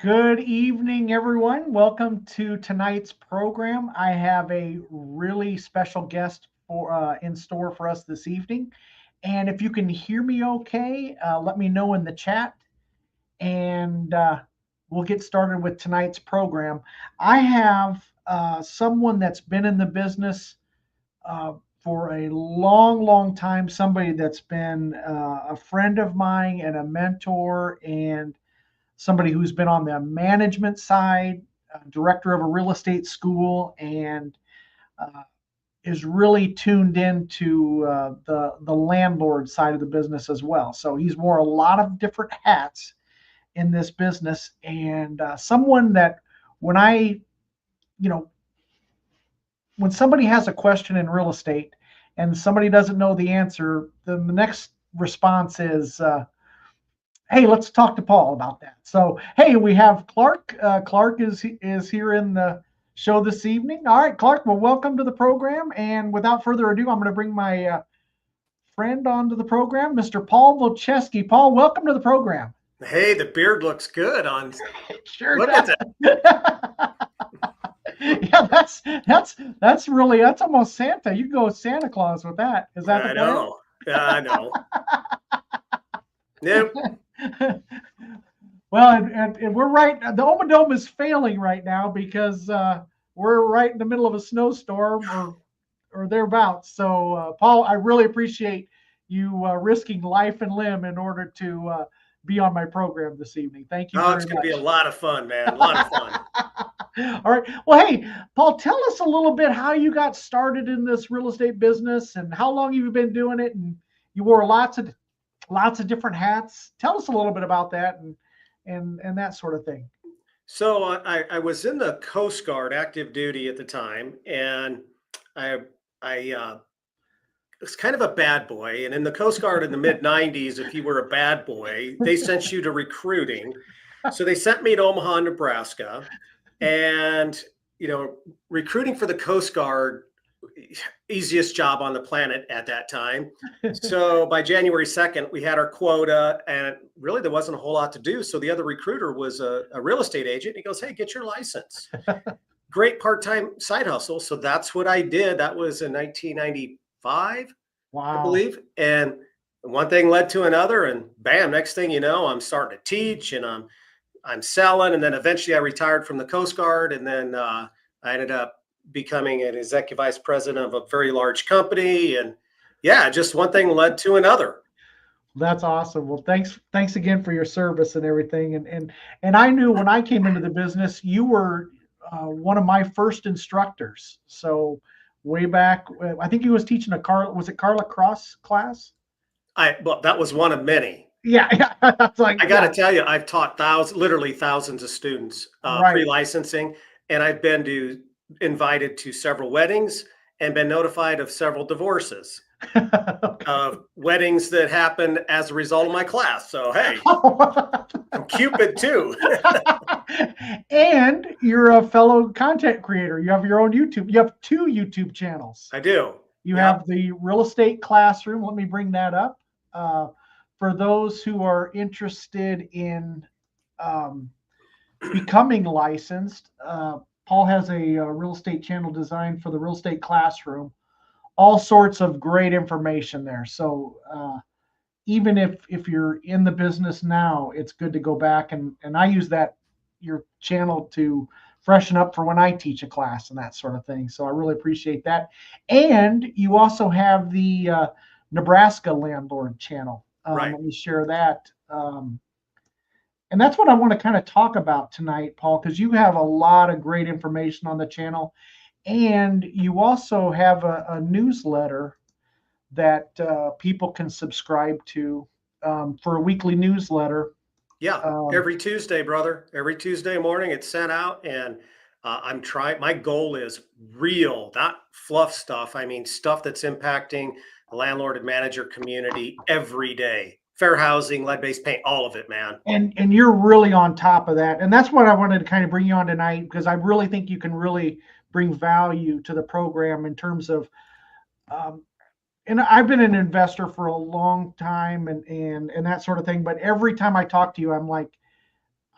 Good evening, everyone. Welcome to tonight's program. I have a really special guest in store for us this evening. And if you can hear me okay, let me know in the chat, and we'll get started with tonight's program. I have someone that's been in the business for a long, long time, somebody that's been a friend of mine and a mentor, and somebody who's been on the management side, director of a real estate school, and uh, is really tuned into the landlord side of the business as well. So he's wore a lot of different hats in this business, and someone that when I, you know, when somebody has a question in real estate and somebody doesn't know the answer, then the next response is, hey, let's talk to Paul about that. So, hey, we have Clark. Clark is here in the show this evening. All right, Clark. Well, welcome to the program. And without further ado, I'm going to bring my friend onto the program, Mr. Paul Vojchehoske. Paul, welcome to the program. Hey, the beard looks good on. Sure Look does. at that. Yeah, that's almost Santa. You can go with Santa Claus with that. Is that the plan? Know. I know. Nope. Well, and we're right. The Omadome is failing right now because we're right in the middle of a snowstorm or thereabouts. So, Paul, I really appreciate you risking life and limb in order to be on my program this evening. Thank you very much. It's going to be a lot of fun, man. A lot of fun. All right. Well, hey, Paul, tell us a little bit how you got started in this real estate business and how long you've been doing it. And you wore lots of different hats. Tell us a little bit about that and that sort of thing. So I was in the Coast Guard active duty at the time, and I was kind of a bad boy. And in the Coast Guard in the mid 90s, if you were a bad boy, they sent you to recruiting. So they sent me to Omaha, Nebraska, and recruiting for the Coast Guard, easiest job on the planet at that time. So by January 2nd, we had our quota, and really there wasn't a whole lot to do. So the other recruiter was a real estate agent. He goes, hey, get your license. Great part-time side hustle. So that's what I did. That was in 1995, wow. I believe. And one thing led to another, and bam, next thing you know, I'm starting to teach, and I'm selling. And then eventually I retired from the Coast Guard, and then I ended up becoming an executive vice president of a very large company. And yeah, just one thing led to another. That's awesome. Well, thanks again for your service and everything. And I knew when I came into the business, you were one of my first instructors. So way back, I think he was teaching Carla Cross class? Well, that was one of many. Yeah. I got to tell you, I've taught literally thousands of students pre-licensing, and I've been invited to several weddings and been notified of several divorces. Of weddings that happened as a result of my class. So, hey, I'm Cupid too. And you're a fellow content creator. You have your own YouTube. You have 2 YouTube channels. I do. You have the Real Estate Classroom. Let me bring that up. For those who are interested in becoming licensed, Paul has a real estate channel designed for the Real Estate Classroom. All sorts of great information there. So even if you're in the business now, it's good to go back and I use your channel to freshen up for when I teach a class and that sort of thing. So I really appreciate that. And you also have the Nebraska Landlord channel. Let me share that. And that's what I want to kind of talk about tonight, Paul, because you have a lot of great information on the channel. And you also have a newsletter that people can subscribe to for a weekly newsletter. Yeah, every Tuesday, brother. Every Tuesday morning it's sent out, and I'm trying. My goal is real, not fluff stuff. I mean, stuff that's impacting the landlord and manager community every day. Fair housing, lead-based paint, all of it, man. And you're really on top of that. And that's what I wanted to kind of bring you on tonight, because I really think you can really bring value to the program in terms of and I've been an investor for a long time and that sort of thing. But every time I talk to you, I'm like,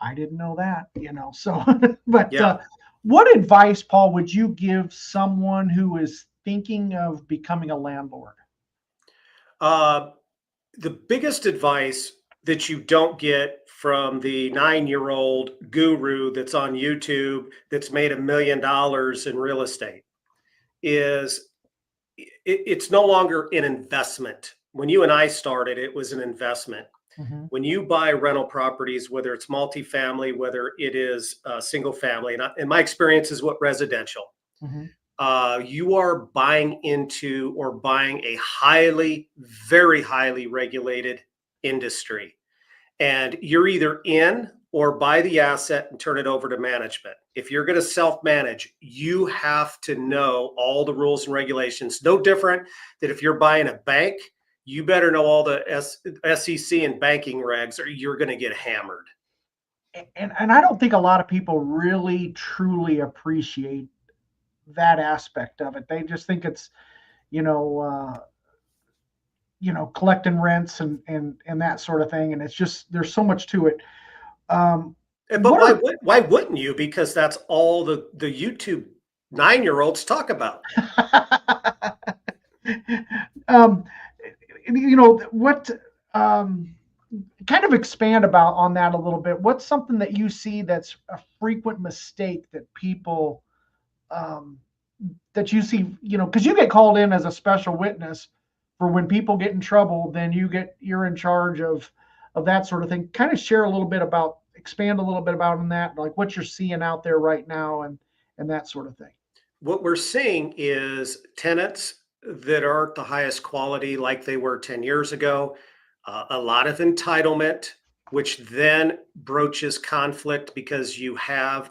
I didn't know that, so, but Yeah. what advice, Paul, would you give someone who is thinking of becoming a landlord? Uh, the biggest advice that you don't get from the 9-year-old guru that's on YouTube that's made $1 million in real estate is it's no longer an investment. When you and I started, it was an investment. Mm-hmm. When you buy rental properties, whether it's multifamily, whether it is single family, and in my experience is what residential, Mm-hmm. you are buying into or buying a very highly regulated industry. And you're either in or buy the asset and turn it over to management. If you're going to self-manage, you have to know all the rules and regulations. No different than if you're buying a bank, you better know all the SEC and banking regs or you're going to get hammered. And I don't think a lot of people really truly appreciate that aspect of it. They just think it's, you know, uh, collecting rents and that sort of thing. And it's just there's so much to it. But What are why wouldn't you? Because that's all the YouTube 9-year-olds talk about. um, what um, kind of expand about on that a little bit. What's something that you see that's a frequent mistake that people um, that you see, because you get called in as a special witness for when people get in trouble, then you're in charge of that sort of thing. Kind of share a little bit about, expand a little bit about on that, like what you're seeing out there right now and that sort of thing. What we're seeing is tenants that aren't the highest quality like they were 10 years ago, a lot of entitlement, which then broaches conflict because you have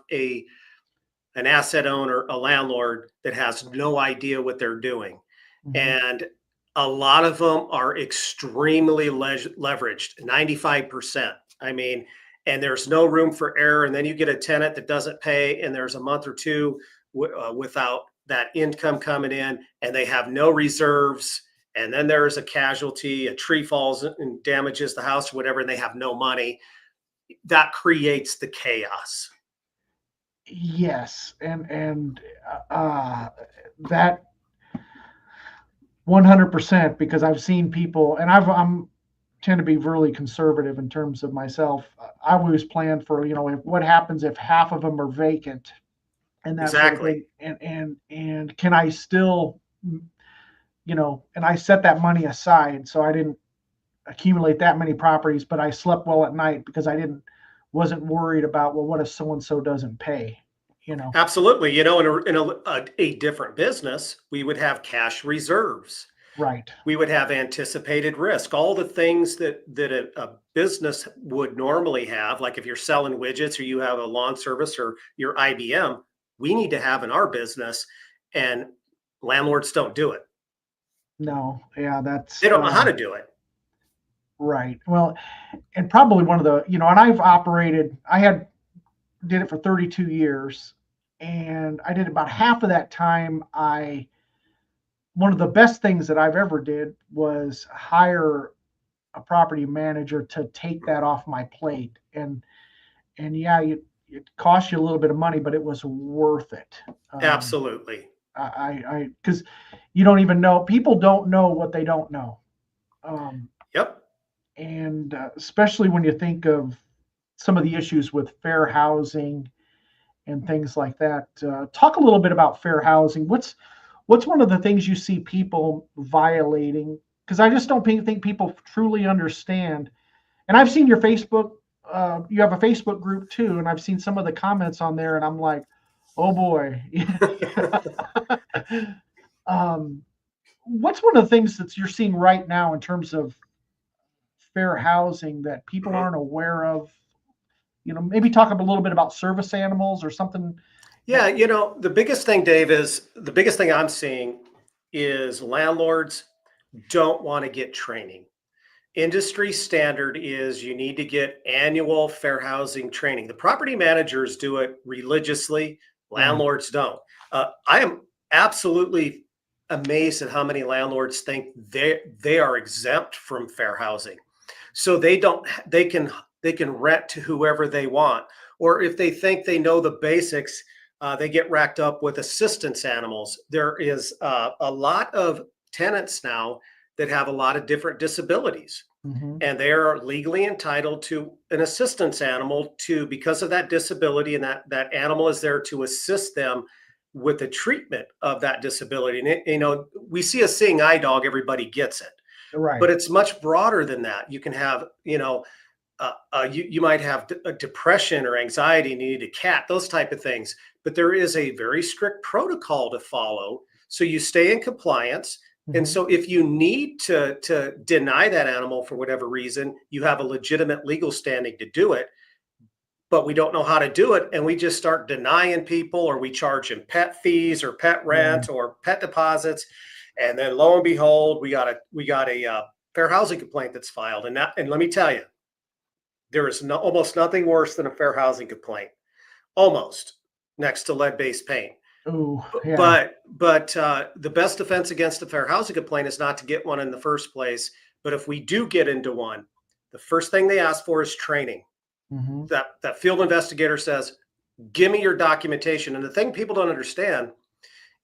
an asset owner, a landlord that has no idea what they're doing. Mm-hmm. And a lot of them are extremely leveraged, 95%. I mean, and there's no room for error. And then you get a tenant that doesn't pay, and there's a month or two without that income coming in, and they have no reserves. And then there's a casualty, a tree falls and damages the house or whatever, and they have no money. That creates the chaos. Yes, and that 100%, because I've seen people, and I'm tend to be really conservative in terms of myself. I always plan for, what happens if half of them are vacant and that sort of Exactly. thing, and can I still, and I set that money aside so I didn't accumulate that many properties, but I slept well at night because I wasn't worried about, well, what if so and so doesn't pay, Absolutely. In a different business, we would have cash reserves. Right. We would have anticipated risk, all the things that a business would normally have. Like if you're selling widgets or you have a lawn service or your IBM, we need to have in our business, and landlords don't do it. No, yeah, that's They don't know how to do it. right. Well, and probably one of the, and did it for 32 years, and I did about half of that time. One of the best things that I've ever did was hire a property manager to take that off my plate. And yeah, it cost you a little bit of money, but it was worth it. Absolutely. Because you don't even know, people don't know what they don't know. Yep. And especially when you think of some of the issues with fair housing and things like that. Talk a little bit about fair housing. What's one of the things you see people violating? Because I just don't think people truly understand. And I've seen your Facebook. You have a Facebook group too, and I've seen some of the comments on there, and I'm like, oh boy. What's one of the things that you're seeing right now in terms of fair housing that people aren't aware of? Maybe talk a little bit about service animals or something. Yeah, the biggest thing, Dave, is the biggest thing I'm seeing is landlords don't want to get training. Industry standard is you need to get annual fair housing training. The property managers do it religiously, Right. landlords don't. I am absolutely amazed at how many landlords think they are exempt from fair housing. So they can they can rent to whoever they want. Or if they think they know the basics, they get racked up with assistance animals. There is a lot of tenants now that have a lot of different disabilities, Mm-hmm. and they are legally entitled to an assistance animal because of that disability, and that animal is there to assist them with the treatment of that disability. And we see a seeing eye dog, everybody gets it, Right. but it's much broader than that. You can have, you might have a depression or anxiety and you need a cat, those type of things. But there is a very strict protocol to follow, so you stay in compliance. And Mm-hmm. so if you need to deny that animal for whatever reason, you have a legitimate legal standing to do it. But we don't know how to do it, and we just start denying people, or we charge them pet fees or pet rent or pet deposits, and then lo and behold, we got a fair housing complaint that's filed. And let me tell you, there is almost nothing worse than a fair housing complaint, almost, next to lead-based paint. Oh, yeah. But the best defense against a fair housing complaint is not to get one in the first place. But if we do get into one, the first thing they ask for is training. Mm-hmm. That field investigator says, give me your documentation. And the thing people don't understand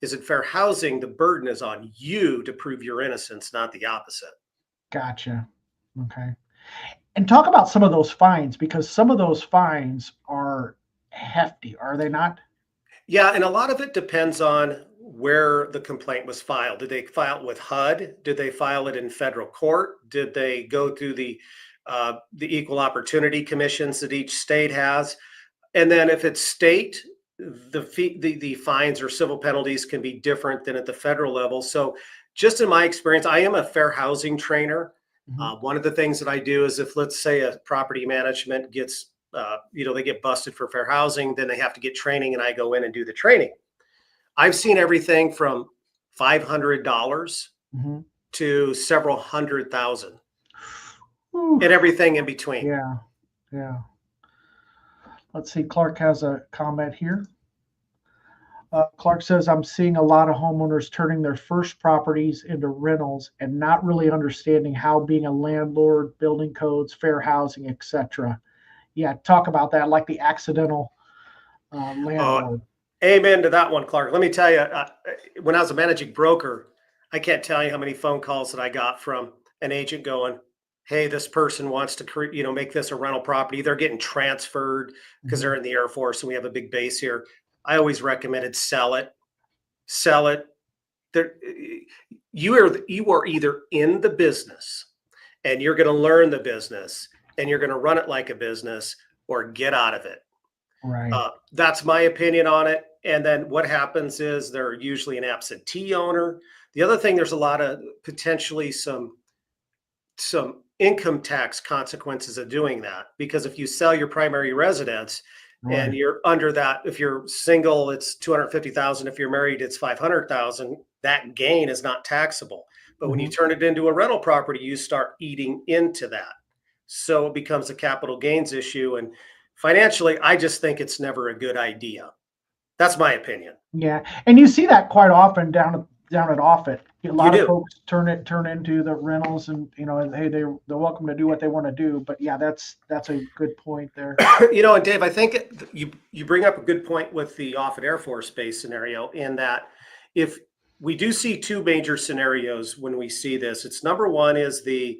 is in fair housing, the burden is on you to prove your innocence, not the opposite. Gotcha. Okay. And talk about some of those fines, because some of those fines are hefty, are they not? Yeah, and a lot of it depends on where the complaint was filed. Did they file it with HUD? Did they file it in federal court? Did they go through the equal opportunity commissions that each state has? And then if it's state, the fines or civil penalties can be different than at the federal level. So just in my experience, I am a fair housing trainer. Mm-hmm. One of the things that I do is, if, let's say, a property management gets, they get busted for fair housing, then they have to get training, and I go in and do the training. I've seen everything from $500 Mm-hmm. to several $100,000 Ooh, and everything in between. yeah. Yeah. Let's see. Clark has a comment here. Clark says, I'm seeing a lot of homeowners turning their first properties into rentals and not really understanding how being a landlord, building codes, fair housing, etc. Yeah, talk about that, like the accidental landlord. Amen to that one, Clark. Let me tell you, when I was a managing broker, I can't tell you how many phone calls that I got from an agent going, hey, this person wants to make this a rental property. They're getting transferred because they're in the Air Force and we have a big base here. I always recommended sell it. You are either in the business and you're going to learn the business and you're going to run it like a business, or get out of it. Right. That's my opinion on it. And then what happens is they're usually an absentee owner. The other thing, there's a lot of potentially some income tax consequences of doing that, because if you sell your primary residence and you're under that, if you're single, it's 250,000. If you're married, it's 500,000. That gain is not taxable. But when you turn it into a rental property, you start eating into that. So it becomes a capital gains issue. And financially, I just think it's never a good idea. That's my opinion. Yeah, and you see that quite often down at Offutt. A lot of folks turn into the rentals, and hey, they're welcome to do what they want to do. But yeah, that's a good point there. And Dave, I think you bring up a good point with the Offutt Air Force Base scenario, in that if we do see two major scenarios when we see this, it's number one is the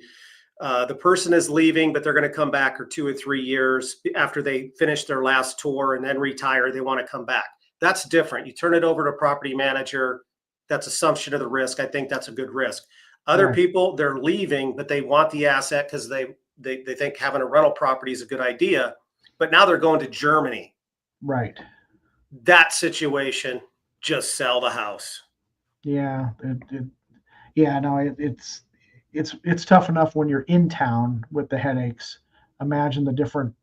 person is leaving, but they're going to come back for 2 or 3 years after they finish their last tour and then retire. They want to come back. That's different. You turn it over to a property manager. That's assumption of the risk. I think that's a good risk. Other people, they're leaving, but they want the asset because they think having a rental property is a good idea. But now they're going to Germany. Right. That situation, just sell the house. Yeah. It's tough enough when you're in town with the headaches. Imagine the different,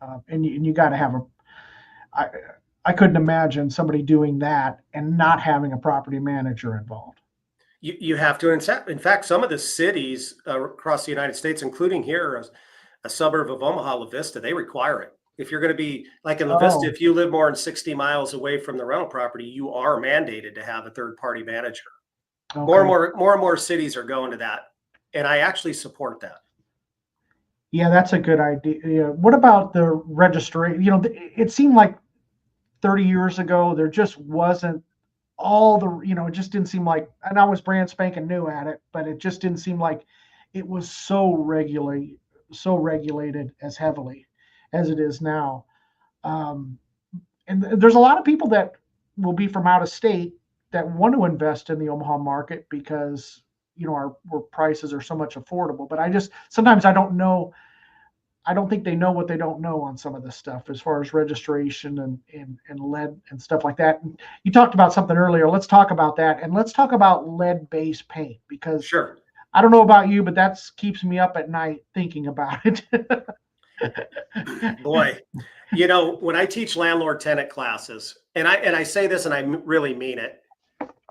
and you got to have I couldn't imagine somebody doing that and not having a property manager involved. You have to. In fact, some of the cities across the United States, including here, a suburb of Omaha, La Vista, they require it. If you're going to be like in La Vista, if you live more than 60 miles away from the rental property, you are mandated to have a third-party manager. Okay. More and more cities are going to that, and I actually support that. Yeah, that's a good idea. Yeah. What about the registration? It seemed like 30 years ago there just wasn't all the, it just didn't seem like, and I was brand spanking new at it, but it just didn't seem like it was so regulated as heavily as it is now. Um, and there's a lot of people that will be from out of state that want to invest in the Omaha market because our prices are so much affordable. But I just sometimes I don't know. I don't think they know what they don't know on some of this stuff as far as registration and lead and stuff like that. And you talked about something earlier. Let's talk about that, and let's talk about lead-based paint because Sure. I don't know about you, but that keeps me up at night thinking about it. Boy, when I teach landlord-tenant classes, and I say this and I really mean it,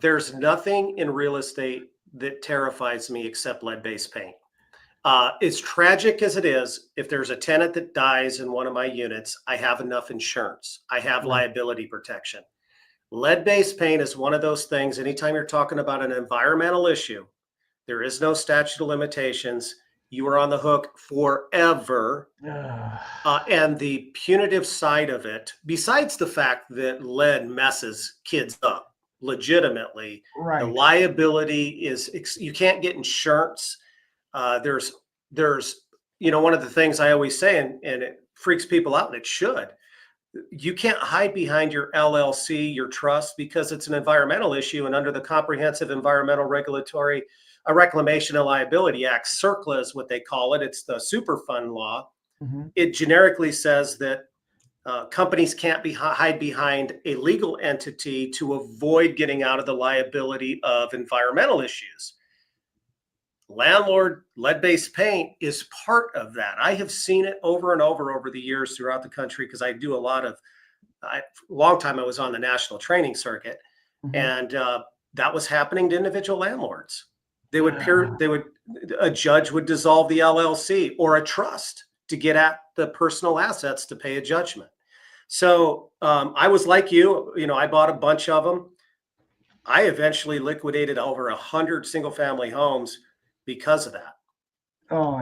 there's nothing in real estate that terrifies me except lead-based paint. As tragic as it is, if there's a tenant that dies in one of my units, I have enough insurance. I have Right. liability protection. Lead-based paint is one of those things. Anytime you're talking about an environmental issue, there is no statute of limitations. You are on the hook forever. And the punitive side of it, besides the fact that lead messes kids up legitimately, the Right. liability is you can't get insurance. There's one of the things I always say, and it freaks people out, and it should. You can't hide behind your LLC, your trust, because it's an environmental issue, and under the Comprehensive Environmental Regulatory Reclamation and Liability Act, CERCLA is what they call it. It's the Superfund law. Mm-hmm. It generically says that companies can't hide behind a legal entity to avoid getting out of the liability of environmental issues. Landlord lead-based paint is part of that. I have seen it over and over the years throughout the country because I do a lot of. A long time I was on the national training circuit, Mm-hmm. and that was happening to individual landlords. A judge would dissolve the LLC or a trust to get at the personal assets to pay a judgment. So I was like you. I bought a bunch of them. I eventually liquidated over 100 single-family homes because of that. Oh,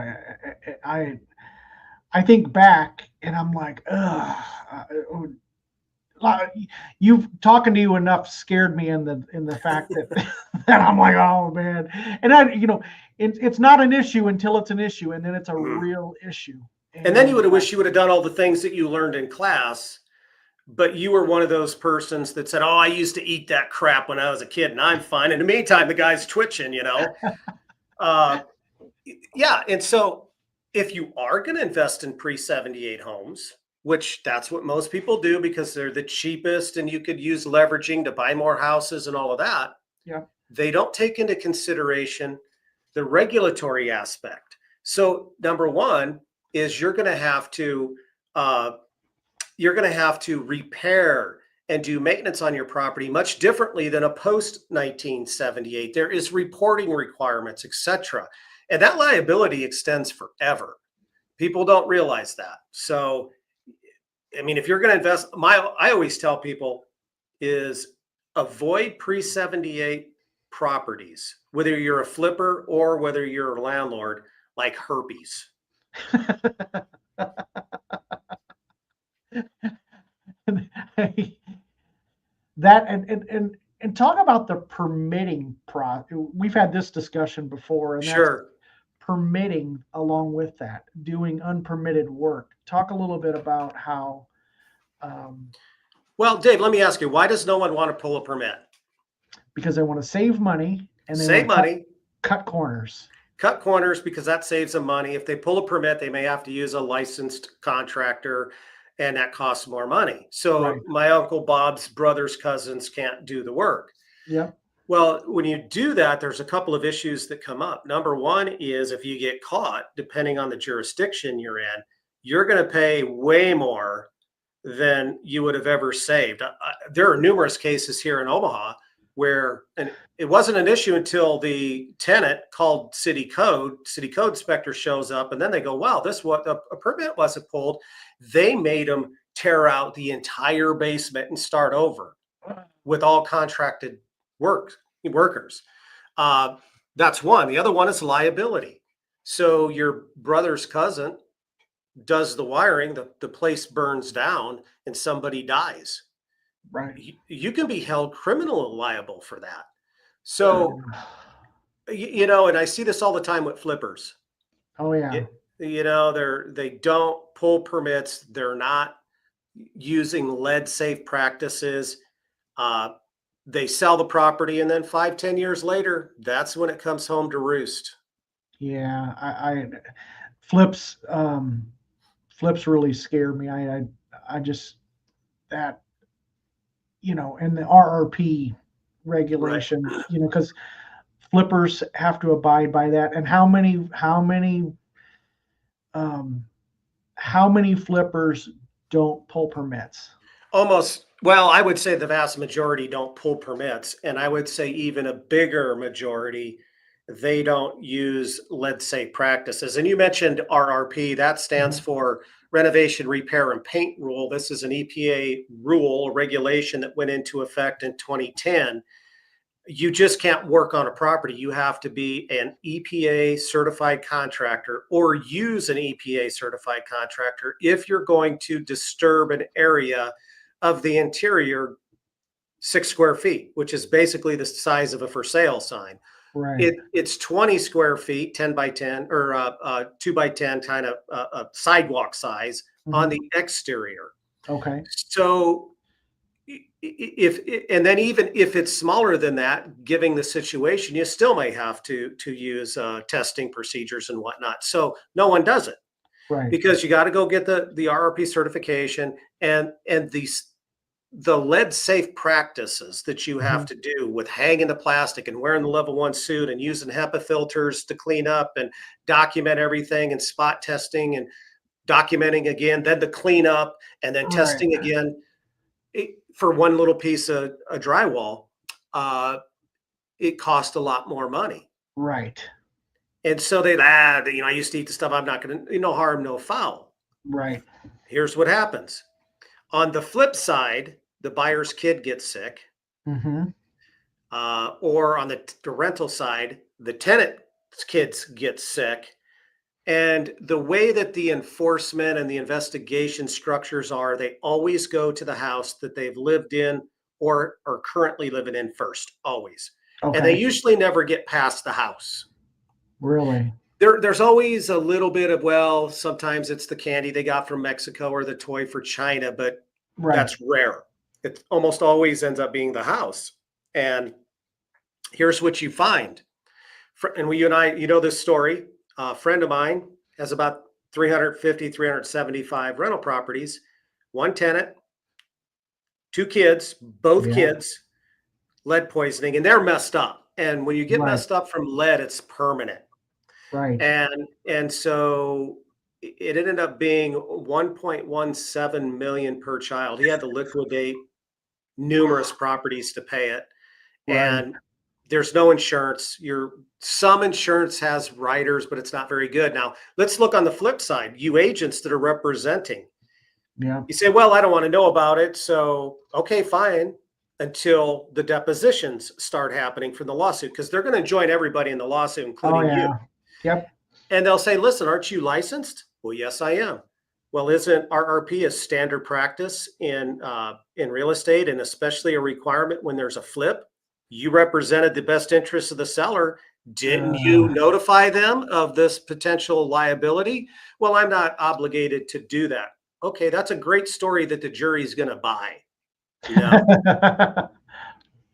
I think back and I'm like, ugh. You talking to you enough scared me in the fact that that I'm like, oh man, and it's not an issue until it's an issue, and then it's a Mm. real issue. And then you And would have wished you would have done all the things that you learned in class, but you were one of those persons that said, "Oh, I used to eat that crap when I was a kid, and I'm fine." In the meantime, the guy's twitching. Uh, yeah, and so if you are going to invest in pre-78 homes, which that's what most people do because they're the cheapest, and you could use leveraging to buy more houses and all of that, yeah, they don't take into consideration the regulatory aspect. So number one is uh, you're going to have to repair and do maintenance on your property much differently than a post 1978. There is reporting requirements, etc. And that liability extends forever. People don't realize that. So, I mean, if you're going to invest, I always tell people is avoid pre 78 properties, whether you're a flipper or whether you're a landlord, like herpes. that and talk about the permitting process. We've had this discussion before, and that's Sure. permitting along with that, doing unpermitted work. Talk a little bit about how. Um, Well, Dave, let me ask you, why does no one want to pull a permit? because they want to save money and they want Save to cut money, cut corners. cut corners because that saves them money. If they pull a permit, they may have to use a licensed contractor and that costs more money. So Right. my uncle Bob's brothers, cousins can't do the work. Yep. Well, when you do that, there's a couple of issues that come up. Number one is if you get caught, depending on the jurisdiction you're in, you're going to pay way more than you would have ever saved. There are numerous cases here in Omaha where, and it wasn't an issue until the tenant called city code inspector shows up, and then they go, wow, a permit wasn't pulled. They made them tear out the entire basement and start over with all contracted workers. That's one. The other one is liability. So your brother's cousin does the wiring, the place burns down and somebody dies. Right. You can be held criminally liable for that. So, Uh, and I see this all the time with flippers. oh yeah. It, they don't pull permits. They're not using lead safe practices. Uh, they sell the property, and then 5, 10 years later, that's when it comes home to roost. Yeah. I flips flips really scare me. I just that and the RRP Right. regulation, because flippers have to abide by that. And um, how many flippers don't pull permits? Almost, well, I would say the vast majority don't pull permits. And I would say even a bigger majority, they don't use lead safe practices. And you mentioned RRP, that stands Mhm. for Renovation, Repair, and Paint Rule. This is an EPA rule, a regulation that went into effect in 2010. You just can't work on a property. You have to be an EPA certified contractor or use an EPA certified contractor if you're going to disturb an area of the interior 6 square feet, which is basically the size of a for sale sign. Right. It's 20 square feet, 10 by 10 or 2 by 10 kind of sidewalk size on Mhm. the exterior. Okay. So if and then even if it's smaller than that, giving the situation, you still may have to use testing procedures and whatnot. So no one does it Right. because you got to go get the RRP certification and the lead safe practices that you have Mhm. to do with hanging the plastic and wearing the level 1 suit and using HEPA filters to clean up and document everything and spot testing and documenting again, then the cleanup and then Right. testing again for one little piece of drywall, uh, it cost a lot more money. Right. And so I used to eat the stuff. I'm not going to, no harm, no foul. Right. Here's what happens. On the flip side, the buyer's kid gets sick, Mhm. or on the rental side, the tenant's kids get sick. And the way that the enforcement and the investigation structures are, they always go to the house that they've lived in or are currently living in first, always. And they Okay. usually never get past the house. Really. There's always a little bit of, well, sometimes it's the candy they got from Mexico or the toy for China, but Right. that's rare. It almost always ends up being the house. And here's what you find. And you and I, this story. A friend of mine has about 350, 375 rental properties, one tenant, two kids, both Yeah. kids, lead poisoning, and they're messed up. And when you get Right. messed up from lead, it's permanent. Right. And so it ended up being 1.17 million per child. He had to liquidate numerous properties to pay it. Right. And there's no insurance. Some insurance has riders, but it's not very good. Now, let's look on the flip side. You agents that are representing, Yeah. you say, well, I don't want to know about it. So, okay, fine, until the depositions start happening for the lawsuit, because they're going to join everybody in the lawsuit, Oh including you. yeah. Yep. And they'll say, listen, aren't you licensed? Well, yes, I am. Well, isn't RRP a standard practice in real estate, and especially a requirement when there's a flip? You represented the best interest of the seller. Didn't you Uh, notify them of this potential liability? Well, I'm not obligated to do that. Okay, that's a great story that the jury's going to buy. No.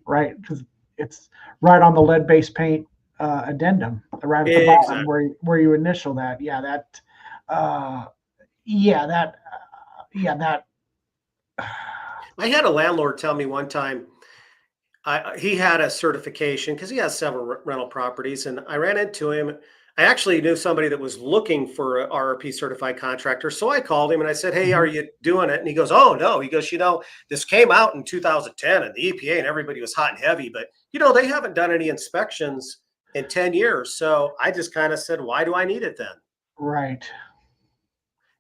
right. Because it's right on the lead-based paint addendum, right at the bottom Exactly. where you initial that. Yeah. That. Uh, yeah. That. Yeah. That. I had a landlord tell me one time, he had a certification because he has several rental properties, and I ran into him. I actually knew somebody that was looking for a RRP certified contractor, so I called him and I said, "Hey, are Mhm. you doing it?" And he goes, "Oh no." He goes, "This came out in 2010, and the EPA and everybody was hot and heavy, but they haven't done any inspections in 10 years." So I just kind of said, "Why do I need it then?" Right.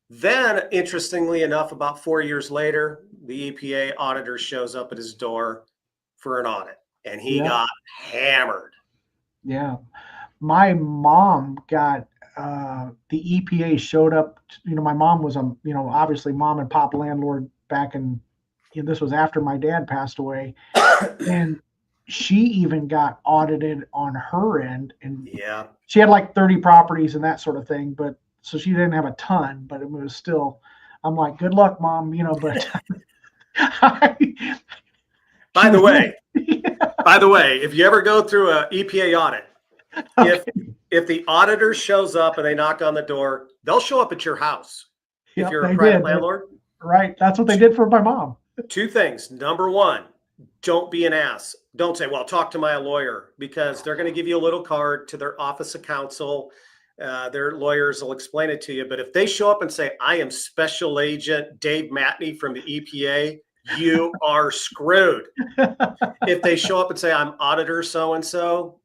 Then, interestingly enough, about 4 years later, the EPA auditor shows up at his door for an audit, and he Yep. got hammered. Yeah. My mom got the EPA showed up. My mom was obviously mom and pop landlord back in, this was after my dad passed away, and she even got audited on her end, and Yeah. she had like 30 properties and that sort of thing, but so she didn't have a ton, but it was still, I'm like, good luck, mom, but By she the was way, really, if you ever go through a EPA audit, okay. if the auditor shows up and they knock on the door, they'll show up at your house if Yep, you're a they private did. landlord. Right. That's what they did for my mom. Two things. Number one, don't be an ass. Don't say, well, talk to my lawyer, because they're going to give you a little card to their office of counsel. Their lawyers will explain it to you. But if they show up and say, I am Special Agent Dave Matney from the EPA, you are screwed. If they show up and say, I'm Auditor so-and-so,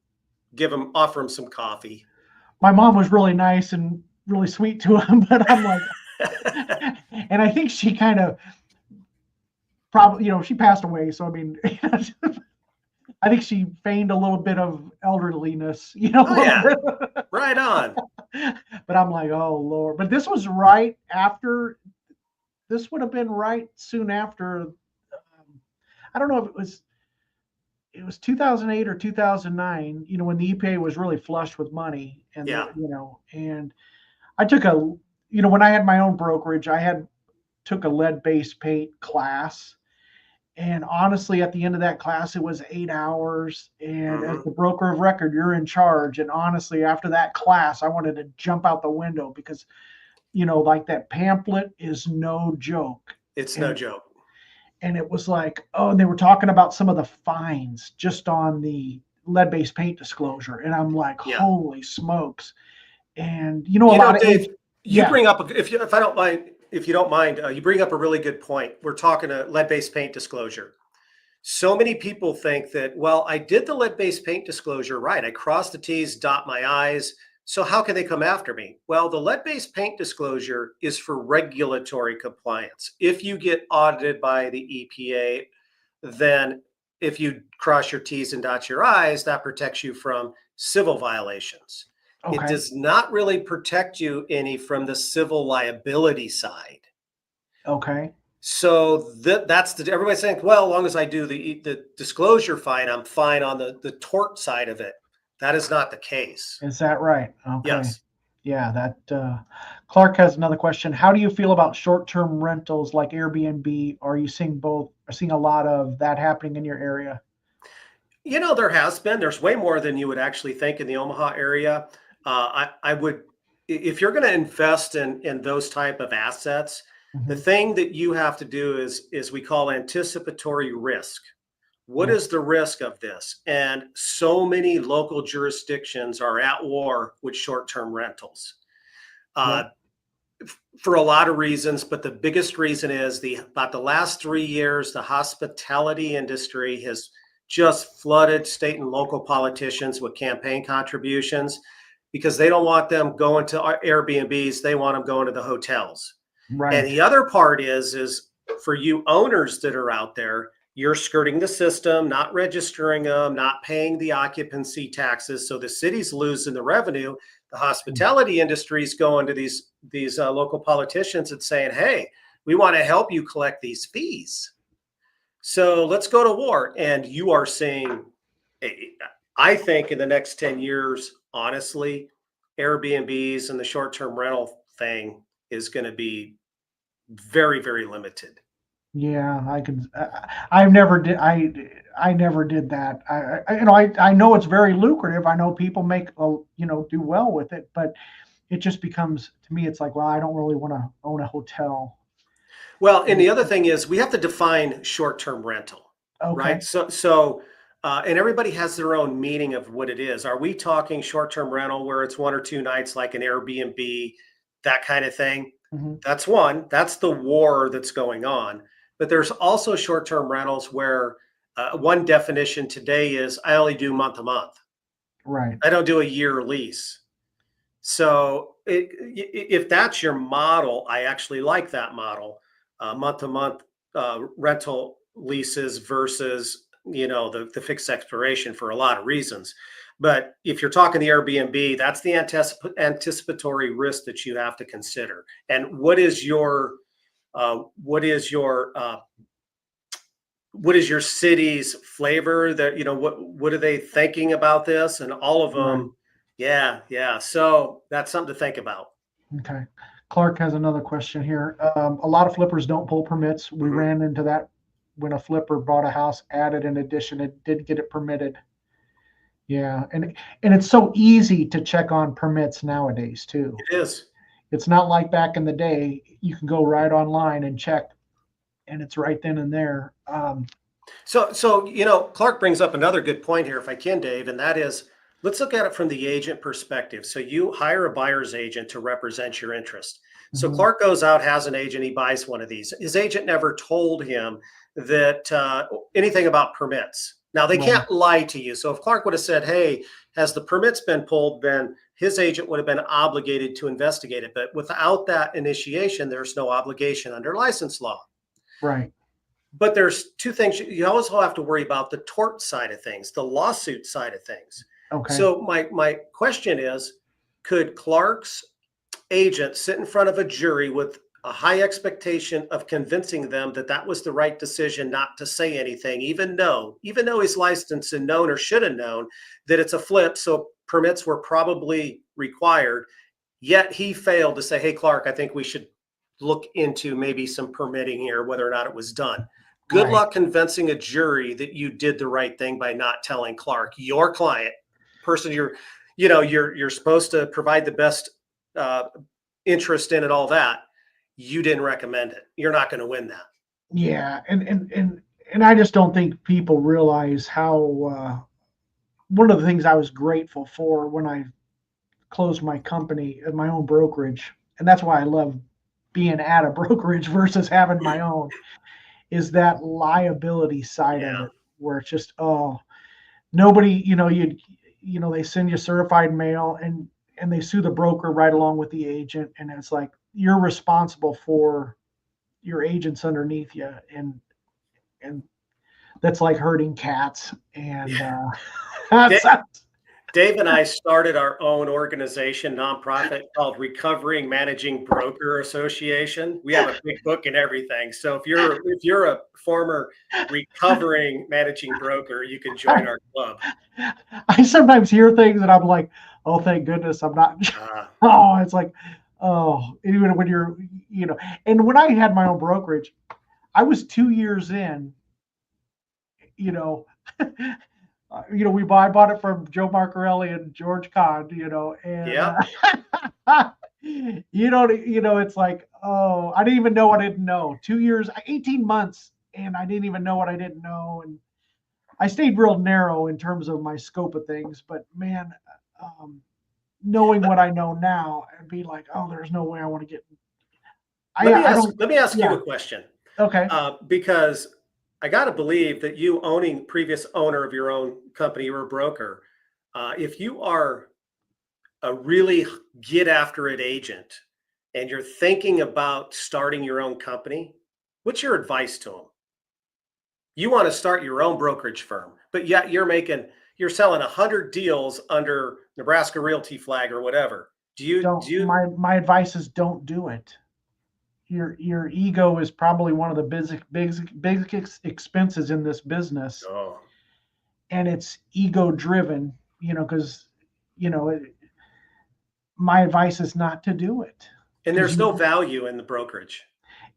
offer them some coffee. My mom was really nice and really sweet to him, but I'm like, and I think she kind of probably, she passed away. So, I mean, I think she feigned a little bit of elderliness, Oh, yeah. Right on. But I'm like, oh, Lord. But this was right after, this would have been right soon after. I don't know if it was 2008 or 2009, when the EPA was really flush with money. And, Yeah. And I took when I had my own brokerage, took a lead-based paint class. And honestly, at the end of that class, it was 8 hours. And as the broker of record, you're in charge. And honestly, after that class, I wanted to jump out the window because, like that pamphlet is no joke. It's no joke. And it was like, oh, and they were talking about some of the fines just on the lead-based paint disclosure. And I'm like, holy smokes. And, a lot of Dave, you bring up, if you don't mind, you bring up a really good point. We're talking a lead-based paint disclosure. So many people think that, well, I did the lead-based paint disclosure right. I crossed the T's, dot my I's. So how can they come after me? Well, the lead-based paint disclosure is for regulatory compliance. If you get audited by the EPA, then if you cross your T's and dot your I's, that protects you from civil violations. Okay. It does not really protect you any from the civil liability side. Okay. So that's everybody's saying, well, as long as I do the disclosure fine, I'm fine on the tort side of it. That is not the case. Is that right? Okay. Yes. Yeah, that Clark has another question. How do you feel about short-term rentals like Airbnb? Are you seeing a lot of that happening in your area? There's way more than you would actually think in the Omaha area. I would, if you're going to invest in those type of assets, the thing that you have to do is we call anticipatory risk. What is the risk of this? And so many local jurisdictions are at war with short-term rentals for a lot of reasons. But the biggest reason is about the last 3 years, the hospitality industry has just flooded state and local politicians with campaign contributions because they don't want them going to Airbnbs. They want them going to the hotels. Right. And the other part is for you owners that are out there, you're skirting the system, not registering them, not paying the occupancy taxes. So the city's losing the revenue. The hospitality industry is going to these local politicians and saying, hey, we want to help you collect these fees. So let's go to war. And you are seeing, I think in the next 10 years, honestly, Airbnbs and the short-term rental thing is going to be very, very limited. Yeah, I never did that. I know it's very lucrative. I know people make, do well with it, but it just becomes, to me, it's like, well, I don't really want to own a hotel. Well, and the other thing is we have to define short-term rental, right? So, and everybody has their own meaning of what it is. Are we talking short-term rental where it's 1 or 2 nights, like an Airbnb, that kind of thing? That's one. That's the war that's going on. But there's also short-term rentals where one definition today is I only do month to month. Right. I don't do a year lease. So if that's your model, I actually like that model, month to month rental leases versus, the fixed expiration for a lot of reasons. But if you're talking the Airbnb, that's the anticipatory risk that you have to consider. And what is your city's flavor? That, what are they thinking about this? And all of Right. them, yeah. So that's something to think about. Okay. Clark has another question here. A lot of flippers don't pull permits. We Mhm. ran into that when a flipper bought a house, added an addition, it did get it permitted. Yeah, and it's so easy to check on permits nowadays too. It is. It's not like back in the day. You can go right online and check, and it's right then and there. So Clark brings up another good point here, if I can, Dave, and that is, let's look at it from the agent perspective. So you hire a buyer's agent to represent your interest. So Mhm. Clark goes out, has an agent, he buys one of these. His agent never told him that anything about permits. Now, they Right. can't lie to you. So if Clark would have said, hey, has the permits been pulled, then his agent would have been obligated to investigate it. But without that initiation, there's no obligation under license law. Right. But there's two things you also have to worry about: the tort side of things, the lawsuit side of things. Okay. So my question is, could Clark's agent sit in front of a jury with a high expectation of convincing them that that was the right decision not to say anything, even though he's licensed and known, or should have known, that it's a flip, so permits were probably required, yet he failed to say, hey, Clark, I think we should look into maybe some permitting here, whether or not it was done. Good Right. luck convincing a jury that you did the right thing by not telling Clark, your client, person you're supposed to provide the best interest in, and all that. You didn't recommend it. You're not going to win that. Yeah, and I just don't think people realize how. One of the things I was grateful for when I closed my company, my own brokerage, and that's why I love being at a brokerage versus having my own, is that liability side of Yeah. it, where it's just, nobody, they send you certified mail, and they sue the broker right along with the agent, and it's like you're responsible for your agents underneath you, and that's like herding cats, and Yeah. that's Dave and I started our own organization, nonprofit, called Recovering Managing Broker Association. We have a big book and everything. So if you're a former recovering managing broker, you can join our club. I sometimes hear things and I'm like, oh, thank goodness I'm not. Oh, it's like, oh, even when and when I had my own brokerage, I was 2 years in, you know, I bought it from Joe Marcarelli and George Kahn, and Yeah. it's like, oh, I didn't even know what I didn't know. 2 years, 18 months, and I didn't even know what I didn't know, and I stayed real narrow in terms of my scope of things. But man, knowing what I know now, I'd be like, oh, there's no way I want to get. I don't. Let me ask you Yeah. a question. Okay. Because I got to believe that you, owning previous owner of your own company, you're a broker. If you are a really get after it agent and you're thinking about starting your own company, what's your advice to them? You want to start your own brokerage firm, but yet you're selling 100 deals under Nebraska Realty flag or whatever. Don't. My advice is don't do it. Your ego is probably one of the biggest expenses in this business, Oh, and it's ego driven. Because you know it, my advice is not to do it, and because there's no value in the brokerage.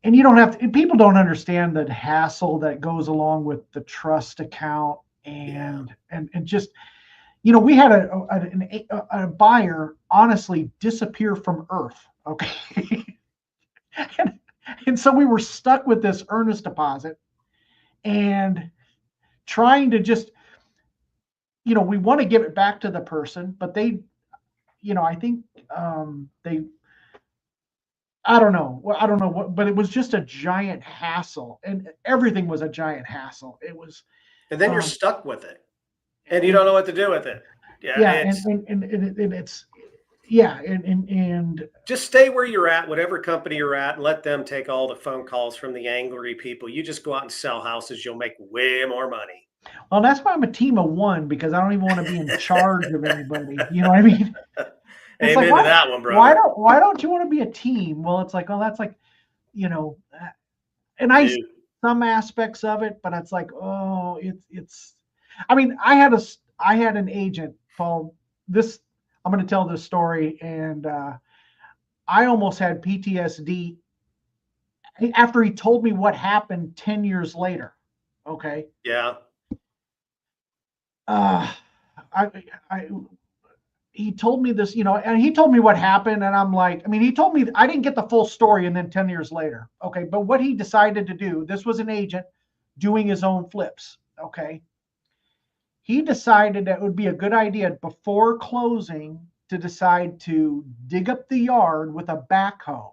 you don't have to. People don't understand the hassle that goes along with the trust account, Yeah. and just, we had a buyer honestly disappear from earth. Okay. and, and so we were stuck with this earnest deposit, and trying to just, we want to give it back to the person, but they, I think, they, I don't know. Well, I don't know what, but it was just a giant hassle, and everything was a giant hassle. It was, And then you're um, stuck with it and you and don't know what to do with it. Yeah. yeah, and it's, yeah, and Just stay where you're at, whatever company you're at, and let them take all the phone calls from the angry people. You just go out and sell houses. You'll make way more money. Well, that's why I'm a team of one, because I don't even want to be in charge of anybody. You know what I mean? It's like, Amen to that one, why brother. don't you want to be a team? Well, it's like, oh, that's like, you know, and I Dude. some aspects of it, but it's like, oh, it's. I mean, I had an agent, Paul. This I'm going to tell this story, and I almost had PTSD after he told me what happened 10 years later. Okay. Yeah. Uh, I, I, he told me this, and he told me what happened, and I'm like, I mean, he told me I didn't get the full story, and then 10 years later, okay, but what he decided to do, this was an agent doing his own flips, okay, he decided that it would be a good idea before closing to decide to dig up the yard with a backhoe,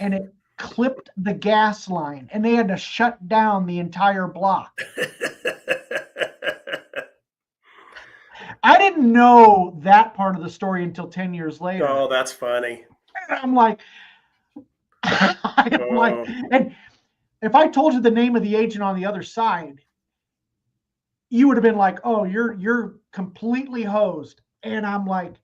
and it clipped the gas line, and they had to shut down the entire block. I didn't know that part of the story until 10 years later. Oh, that's funny. And I'm like, Oh. and if I told you the name of the agent on the other side, you would have been like, oh, you're completely hosed. And I'm like,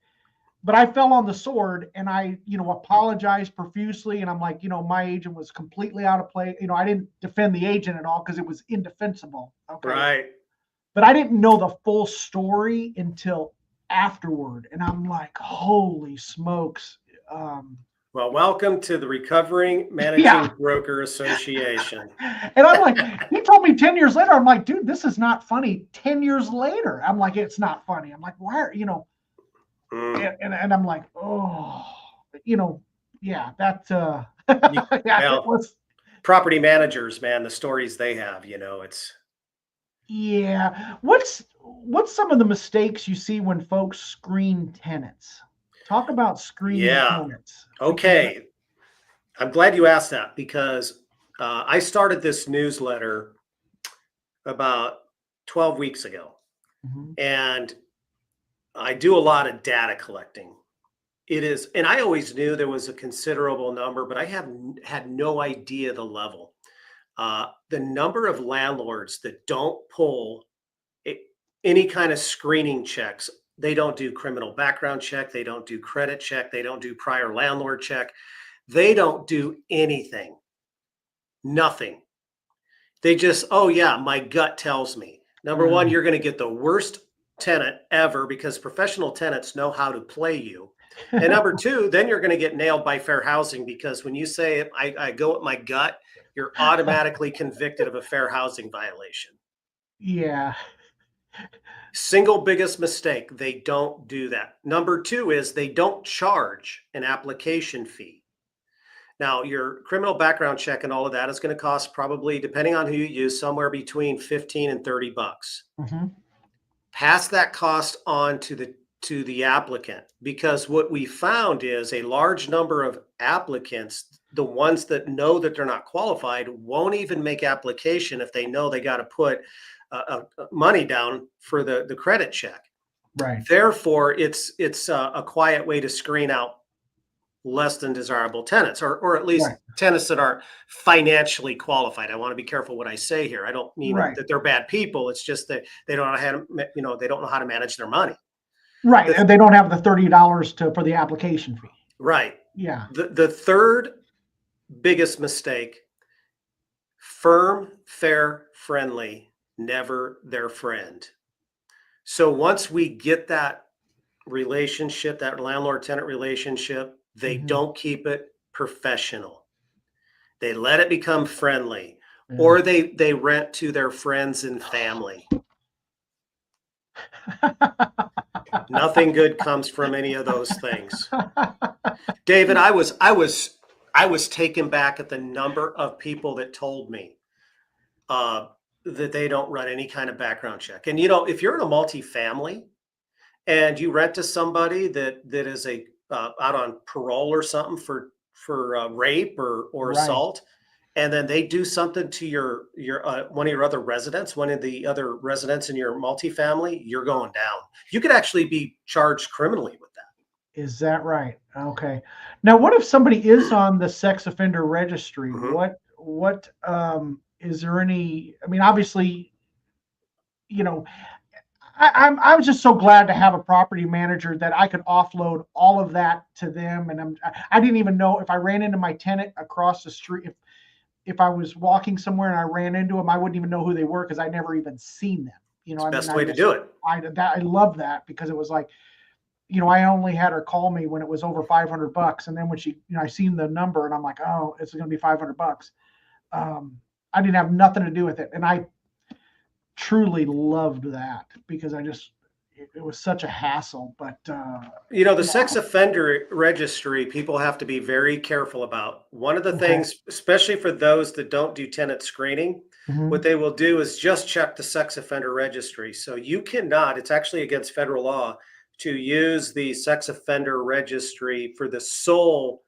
but I fell on the sword, and I, apologized profusely. And I'm like, my agent was completely out of place. I didn't defend the agent at all because it was indefensible. Okay. Right. But I didn't know the full story until afterward. And I'm like, holy smokes. Well, welcome to the Recovering Managing Broker Association. And I'm like, he told me 10 years later, I'm like, dude, this is not funny. 10 years later, I'm like, it's not funny. I'm like, why are, and I'm like, oh, yeah, that, yeah, it was property managers, man, the stories they have, it's. Yeah. What's some of the mistakes you see when folks screen tenants? Talk about screening tenants. Okay. I'm glad you asked that, because I started this newsletter about 12 weeks ago. Mm-hmm. And I do a lot of data collecting. It is, and I always knew there was a considerable number, but I had no idea the level. The number of landlords that don't pull any kind of screening checks. They don't do criminal background check. They don't do credit check. They don't do prior landlord check. They don't do anything. Nothing. They just, oh yeah, my gut tells me. Number one, you're going to get the worst tenant ever, because professional tenants know how to play you. And number two, then you're going to get nailed by fair housing, because when you say I go with my gut, you're automatically convicted of a fair housing violation. Yeah. Single biggest mistake, they don't do that. Number two is they don't charge an application fee. Now, your criminal background check and all of that is going to cost, probably, depending on who you use, somewhere between $15 and $30. Mm-hmm. Pass that cost on to the applicant, because what we found is a large number of applicants, the ones that know that they're not qualified, won't even make application if they know they got to put money down for the credit check. Right. Therefore, it's a quiet way to screen out less than desirable tenants, or at least tenants that aren't financially qualified. I want to be careful what I say here. I don't mean that they're bad people. It's just that they don't know how to, they don't know how to manage their money. Right. And they don't have the $30 for the application fee. Right. Yeah. The third biggest mistake: firm, fair, friendly, never their friend. So once we get that relationship, that landlord-tenant relationship, they don't keep it professional. They let it become friendly, or they rent to their friends and family. Nothing good comes from any of those things. David, I was taken back at the number of people that told me that they don't run any kind of background check. And if you're in a multifamily and you rent to somebody that is out on parole or something for rape or assault, and then they do something to your one of your other residents, one of the other residents in your multifamily, you're going down. You could actually be charged criminally with that. Is that right? Okay. Now, what if somebody is on the sex offender registry? Mm-hmm. What is there any? I mean, obviously, you know, I was just so glad to have a property manager that I could offload all of that to them. And I didn't even know if I ran into my tenant across the street. If I was walking somewhere and I ran into them, I wouldn't even know who they were because I never even seen them. It's the I mean, best way to do it. I love that because it was like, I only had her call me when it was over $500, and then when she, I seen the number and I'm like, oh, it's going to be $500. I didn't have nothing to do with it, and I truly loved that because it was such a hassle. But The sex offender registry, people have to be very careful about. One of the things, especially for those that don't do tenant screening, what they will do is just check the sex offender registry. So you cannot, it's actually against federal law to use the sex offender registry for the sole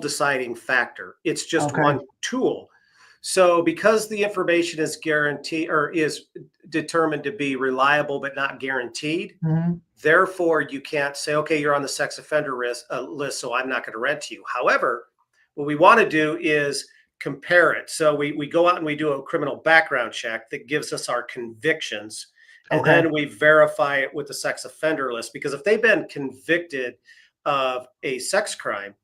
deciding factor. It's just one tool. So because the information is guaranteed or is determined to be reliable but not guaranteed, therefore you can't say, okay, you're on the sex offender list, so I'm not going to rent to you. However, what we want to do is compare it. So we go out and we do a criminal background check that gives us our convictions. And then we verify it with the sex offender list, because if they've been convicted of a sex crime,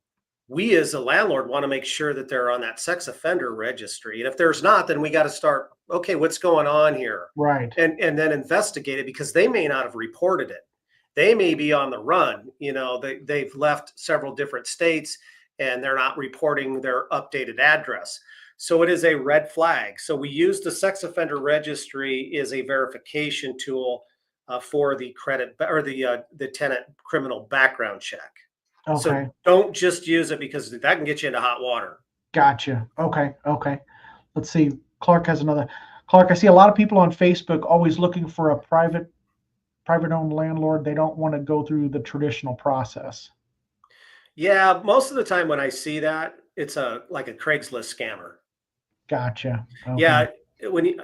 we as a landlord want to make sure that they're on that sex offender registry. And if there's not, then we got to start, okay, what's going on here? Right. And then investigate it, because they may not have reported it. They may be on the run. They've left several different states and they're not reporting their updated address. So it is a red flag. So we use the sex offender registry as a verification tool for the credit or the tenant criminal background check. Okay. So don't just use it, because that can get you into hot water. Gotcha. Okay. Let's see. Clark has another. Clark, I see a lot of people on Facebook always looking for a private owned landlord. They don't want to go through the traditional process. Yeah, most of the time when I see that, it's like a Craigslist scammer. Gotcha. Okay. Yeah, when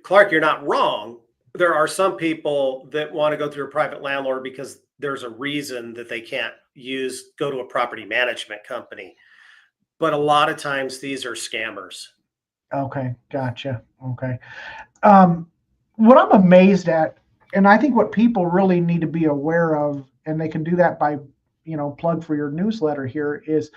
Clark, you're not wrong. There are some people that want to go through a private landlord because there's a reason that they can't go to a property management company. But a lot of times these are scammers. Okay, gotcha. Okay. What I'm amazed at, and I think what people really need to be aware of, and they can do that by, plug for your newsletter here, is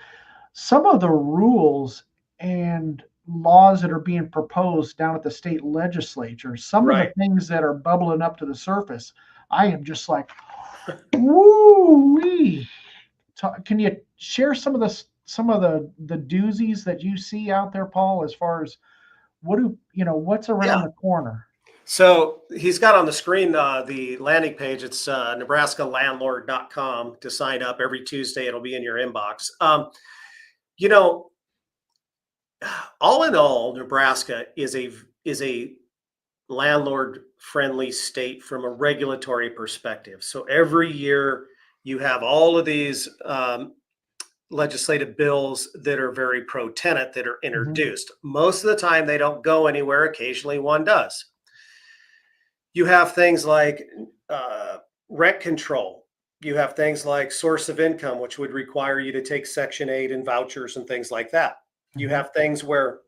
some of the rules and laws that are being proposed down at the state legislature, some of the things that are bubbling up to the surface. I am just like, woo-wee. Can you share some of the doozies that you see out there, Paul, as far as what's around the corner? So he's got on the screen the landing page. It's Nebraska-landlord.com to sign up. Every Tuesday it'll be in your inbox. All in all, Nebraska is a landlord friendly state from a regulatory perspective. So every year you have all of these legislative bills that are very pro tenant that are introduced. Most of the time they don't go anywhere. Occasionally one does. You have things like rent control. You have things like source of income, which would require you to take Section 8 and vouchers and things like that. You have things where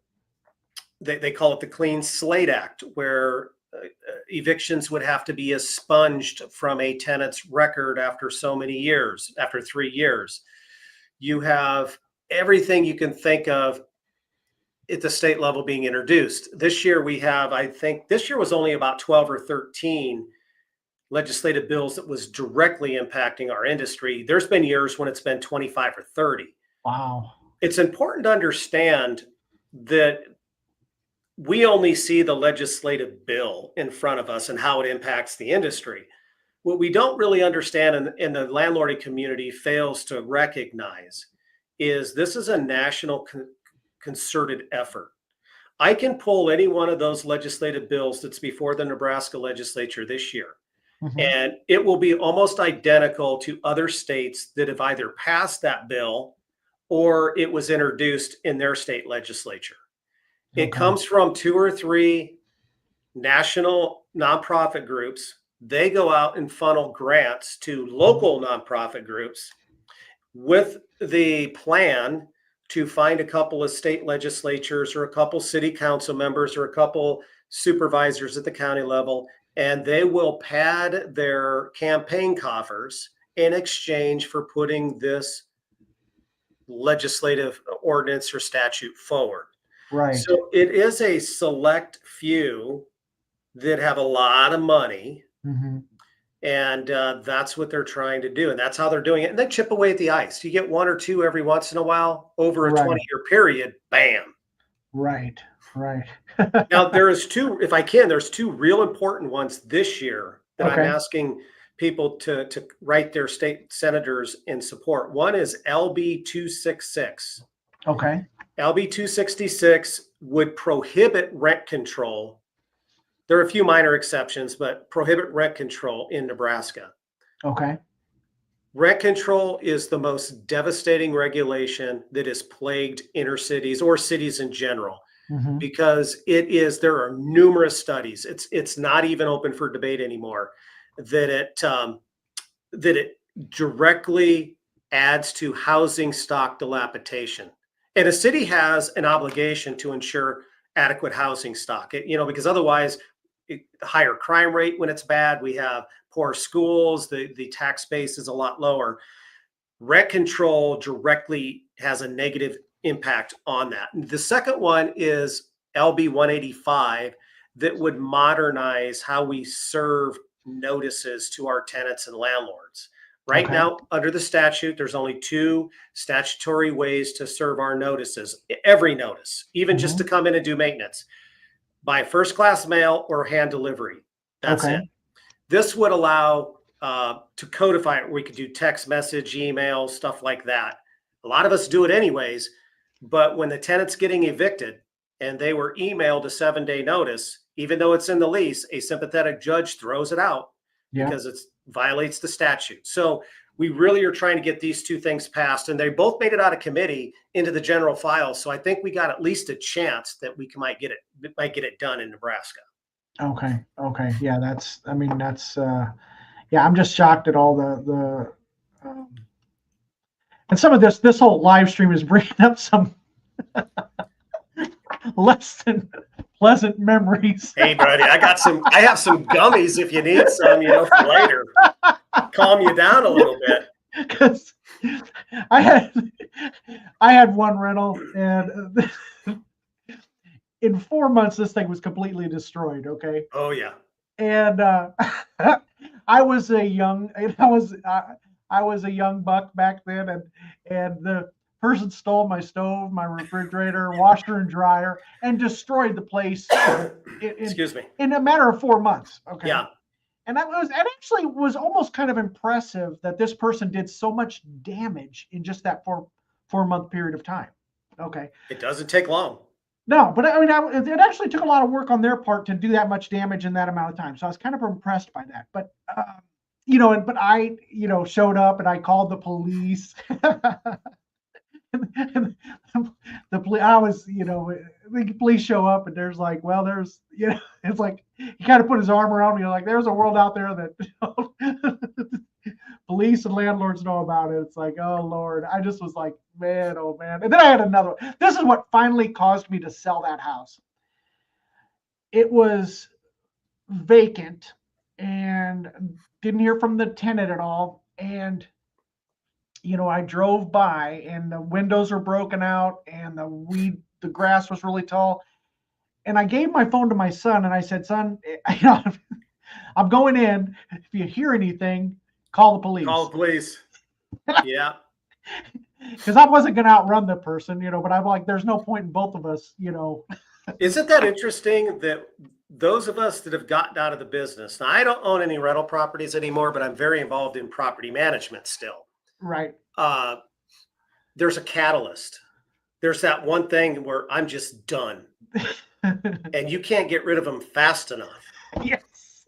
they call it the Clean Slate Act, where evictions would have to be expunged from a tenant's record after so many years, after 3 years. You have everything you can think of at the state level being introduced. This year I think this year was only about 12 or 13 legislative bills that was directly impacting our industry. There's been years when it's been 25 or 30. Wow. It's important to understand that we only see the legislative bill in front of us and how it impacts the industry. What we don't really understand, and the landlording community fails to recognize, is this is a national concerted effort. I can pull any one of those legislative bills that's before the Nebraska legislature this year, and it will be almost identical to other states that have either passed that bill or it was introduced in their state legislature. It comes from 2 or 3 national nonprofit groups. They go out and funnel grants to local nonprofit groups with the plan to find a couple of state legislatures or a couple city council members or a couple supervisors at the county level, and they will pad their campaign coffers in exchange for putting this legislative ordinance or statute forward. Right. So it is a select few that have a lot of money, and that's what they're trying to do, and that's how they're doing it. And they chip away at the ice. You get one or two every once in a while over a 20-year period. Bam. Right. Now there's two real important ones this year that I'm asking people to write their state senators in support. One is LB 266. Okay. LB 266 would prohibit rent control. There are a few minor exceptions, but prohibit rent control in Nebraska. Okay. Rent control is the most devastating regulation that has plagued inner cities or cities in general, because there are numerous studies. It's not even open for debate anymore that it directly adds to housing stock dilapidation. And a city has an obligation to ensure adequate housing stock, because otherwise, higher crime rate when it's bad. We have poor schools. The tax base is a lot lower. Rent control directly has a negative impact on that. The second one is LB 185 that would modernize how we serve notices to our tenants and landlords. Right now, under the statute, there's only 2 statutory ways to serve our notices. Every notice, even just to come in and do maintenance, by first-class mail or hand delivery. That's it. This would allow to codify it. We could do text message, email, stuff like that. A lot of us do it anyways, but when the tenant's getting evicted and they were emailed a 7-day notice, even though it's in the lease, a sympathetic judge throws it out because it violates the statute. So we really are trying to get these 2 things passed, and they both made it out of committee into the general file. So I think we got at least a chance that we might get it done in Nebraska. Okay. Yeah, I'm just shocked at all the and some of this whole live stream is bringing up some less than pleasant memories. Hey, buddy, I have some gummies if you need some, for later. Calm you down a little bit. Because I had one rental, and in 4 months this thing was completely destroyed. Okay. Oh yeah. And I was a young buck back then, and the person stole my stove, my refrigerator, washer and dryer, and destroyed the place in a matter of 4 months. Okay. Yeah. And it actually was almost kind of impressive that this person did so much damage in just that 4-month period of time. Okay. It doesn't take long. No, but I mean, it actually took a lot of work on their part to do that much damage in that amount of time. So I was kind of impressed by that. But, but I, showed up and I called the police. And the police show up, and there's like, it's like he kind of put his arm around me, like there's a world out there that police and landlords know about it. It's like, oh Lord, I just was like, man, oh man. And then I had another one. This is what finally caused me to sell that house. It was vacant and didn't hear from the tenant at all. And I drove by, and the windows were broken out, and the grass was really tall. And I gave my phone to my son, and I said, son, I'm going in. If you hear anything, call the police. Call the police. Yeah. Because I wasn't going to outrun the person, but I'm like, there's no point in both of us, Isn't that interesting that those of us that have gotten out of the business, now I don't own any rental properties anymore, but I'm very involved in property management still. Right. There's a catalyst. There's that one thing where I'm just done. And you can't get rid of them fast enough. Yes.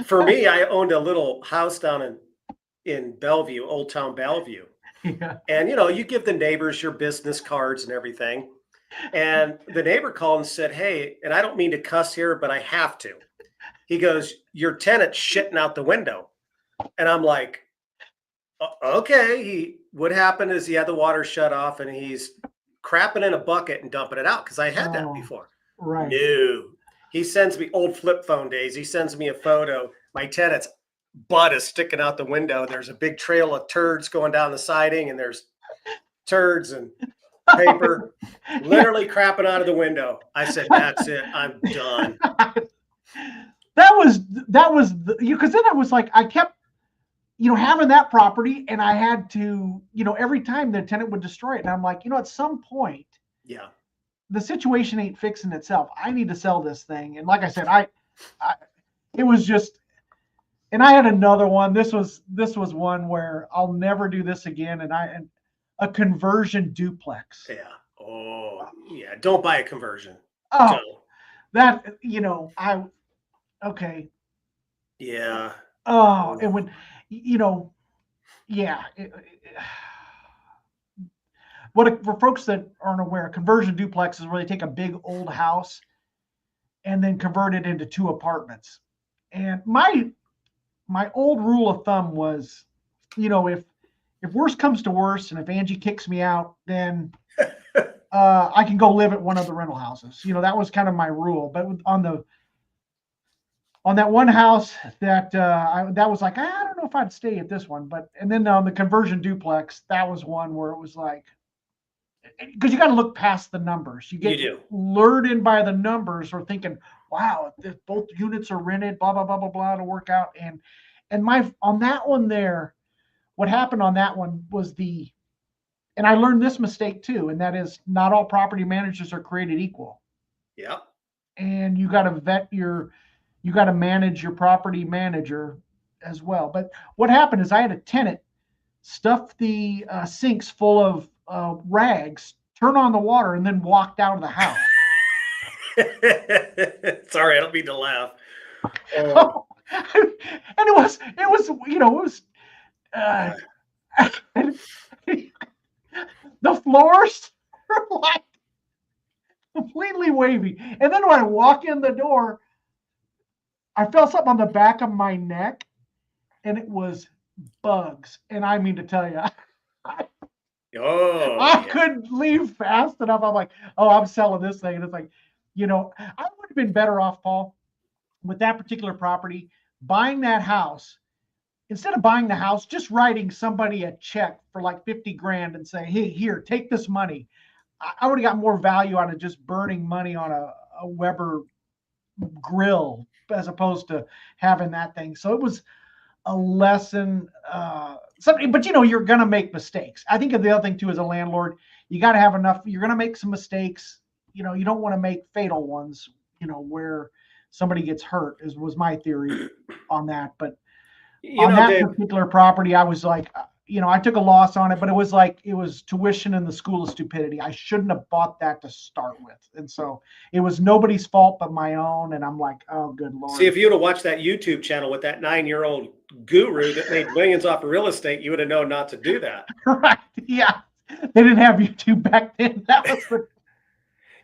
For me, I owned a little house down in Bellevue, Old Town Bellevue. Yeah. And, you give the neighbors your business cards and everything. And the neighbor called and said, hey, and I don't mean to cuss here, but I have to. He goes, your tenant's shitting out the window. And I'm like, okay. What happened is he had the water shut off, and he's crapping in a bucket and dumping it out, because I had that before. Right. No. He sends me old flip phone days. He sends me a photo. My tenant's butt is sticking out the window. There's a big trail of turds going down the siding, and there's turds and paper literally crapping out of the window. I said, that's it. I'm done. That was because then I was like, I kept, having that property, and I had to, every time the tenant would destroy it, and I'm like, at some point, Yeah. the situation ain't fixing itself. I need to sell this thing. And like I said, it was just, and I had another one. This was one where I'll never do this again. And a conversion duplex. Yeah. Oh, yeah. Don't buy a conversion. Oh, Don't. that, okay. Yeah. Oh, and when, yeah. For folks that aren't aware, a conversion duplex is where they take a big old house and then convert it into 2 apartments. And my old rule of thumb was, if worse comes to worse, and if Angie kicks me out, then I can go live at one of the rental houses. That was kind of my rule. But on that one house that that was like, I don't know if I'd stay at this one. And then on the conversion duplex, that was one where it was like, because you got to look past the numbers. You get lured in by the numbers, or thinking, wow, if both units are rented, blah blah blah blah blah, to work out. And on that one there, what happened on that one was and I learned this mistake too, and that is, not all property managers are created equal. Yeah. And you got to manage your property manager as well. But what happened is, I had a tenant stuff the sinks full of rags, turn on the water, and then walked out of the house. Sorry, I don't mean to laugh. And it was the floors were like completely wavy. And then when I walk in the door, I felt something on the back of my neck, and it was bugs. And I mean to tell you, I couldn't leave fast enough. I'm like, oh, I'm selling this thing. And it's like, I would have been better off, Paul, with that particular property, buying that house. Instead of buying the house, just writing somebody a check for like 50 grand and say, hey, here, take this money. I would have got more value out of just burning money on a Weber grill, as opposed to having that thing. So it was a lesson. But you're going to make mistakes. I think the other thing too, as a landlord, you got to have enough. You're going to make some mistakes. You don't want to make fatal ones, where somebody gets hurt, was my theory on that. But on that particular property, I was like, I took a loss on it, but it was like, it was tuition in the school of stupidity. I shouldn't have bought that to start with. And so it was nobody's fault but my own. And I'm like, oh, good Lord. See, if you would have watched that YouTube channel with that 9-year-old guru that made millions off of real estate, you would have known not to do that. Right. Yeah. They didn't have YouTube back then. That was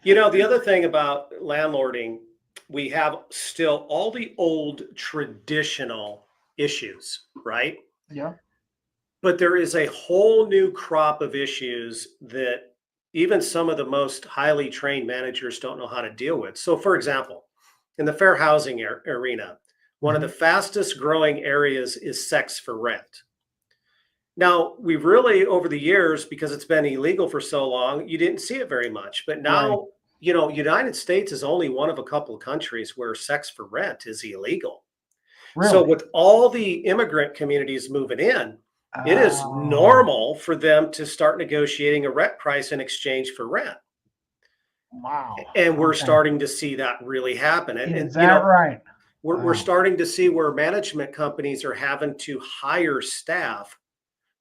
the other thing about landlording, we have still all the old traditional issues, right? Yeah. But there is a whole new crop of issues that even some of the most highly trained managers don't know how to deal with. So, for example, in the fair housing arena, one of the fastest growing areas is sex for rent. Now, we've really, over the years, because it's been illegal for so long, you didn't see it very much. But now, United States is only one of a couple of countries where sex for rent is illegal. Really? So with all the immigrant communities moving in, it is normal for them to start negotiating a rent price in exchange for rent. Wow. And we're starting to see that really happen. Is that right? We're starting to see where management companies are having to hire staff